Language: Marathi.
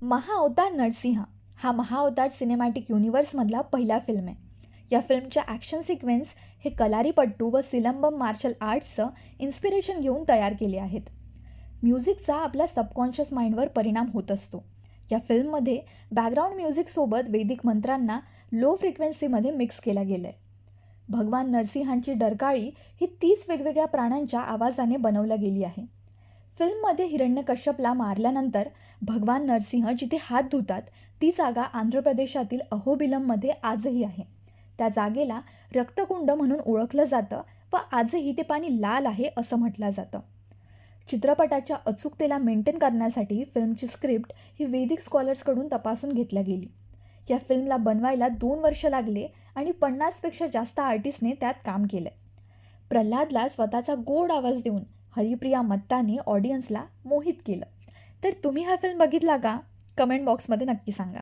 महाअवतार नरसिंहा हा महाअवतार सिनेमॅटिक युनिवर्समधला पहिला फिल्म आहे. या फिल्मच्या ॲक्शन सिक्वेन्स हे कलारीपट्टू व सिलंबम मार्शल आर्ट्सचं इन्स्पिरेशन घेऊन तयार केले आहेत. म्युझिकचा आपल्या सबकॉन्शियस माइंडवर परिणाम होत असतो. या फिल्ममध्ये बॅकग्राऊंड म्युझिकसोबत वैदिक मंत्रांना लो फ्रिक्वेन्सीमध्ये मिक्स केला गेलं आहे. भगवान नरसिंहांची डरकाळी ही 30 वेगवेगळ्या प्राण्यांच्या आवाजाने बनवल्या गेली आहे. फिल्ममध्ये हिरण्यकश्यपला मारल्यानंतर भगवान नरसिंह जिथे हात धुतात ती जागा आंध्र प्रदेशातील अहोबिलममध्ये आजही आहे. त्या जागेला रक्तकुंड म्हणून ओळखलं जातं व आजही ते पाणी लाल आहे असं म्हटलं जातं. चित्रपटाच्या अचूकतेला मेंटेन करण्यासाठी फिल्मची स्क्रिप्ट ही वैदिक स्कॉलर्सकडून तपासून घेतल्या गेली. या फिल्मला बनवायला 2 वर्ष लागले आणि 50पेक्षा जास्त आर्टिस्टने त्यात काम केलं. प्रल्हादला स्वतःचा गोड आवाज देऊन हरिप्रिया मत्ताने ऑडियन्सला मोहित केलं. तर तुम्ही हा फिल्म बघितला का? कमेंट बॉक्समध्ये नक्की सांगा.